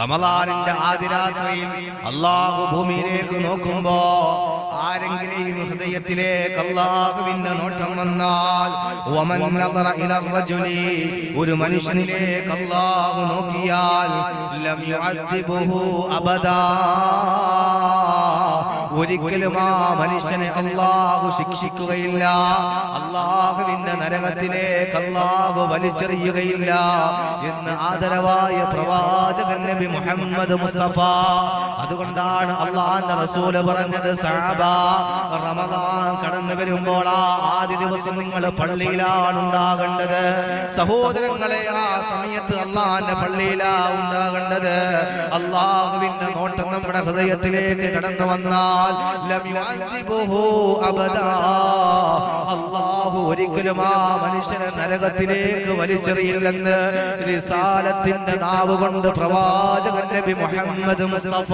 റമളാനിന്റെ ആദ്യ രാത്രിയിൽ അല്ലാഹു ഭൂമിയിലേക്ക് നോക്കുമ്പോ ആരെങ്കിലും ഹൃദയത്തിലേക്ക് അല്ലാഹുവിന്റെ നോട്ടം വന്നാൽ വമൻ നദറ ഇലർ റജുലി ഒരു മനുഷ്യനിലേക്ക് അല്ലാഹു നോക്കിയാൽ ലം യുഅദ്ദിബുഹു അബദാ ഒരിക്കലും ആ മനുഷ്യനെ അല്ലാഹു ശിക്ഷിക്കുകയില്ല, അല്ലാഹുവിന്റെ നരകത്തിലേക്ക് അല്ലാഹു വലിച്ചെറിയുകയില്ല എന്ന് ആദരവായ പ്രവാചകൻ നബി മുഹമ്മദ് മുസ്തഫ. അതുകൊണ്ടാണ് അല്ലാഹുവിന്റെ റസൂൽ പറഞ്ഞത്, സഹബ റമദാൻ കടന്നു വരുമ്പോൾ ആദ്യ ദിവസം നിങ്ങൾ പള്ളിയിലാണ് ഉണ്ടാകേണ്ടത്. സഹോദരങ്ങളെ, ആ സമയത്ത് അല്ലാഹുവിന്റെ പള്ളിയിലാണ് ഉണ്ടാകേണ്ടത്. അല്ലാഹുവിന്റെ നോട്ടം നമ്മുടെ ഹൃദയത്തിലേക്ക് കടന്നു വന്നാൽ ലം യുഅദ്ദിബുഹു അബദാ അല്ലാഹു ഒരിക്കലും ആ മനുഷ്യനെ നരകത്തിലേക്ക് വലിച്ചെറിയില്ലെന്ന് റിസാലത്തിന്റെ നാവ് കൊണ്ട് പ്രവാചകൻ നബി മുഹമ്മദ് മുസ്തഫ.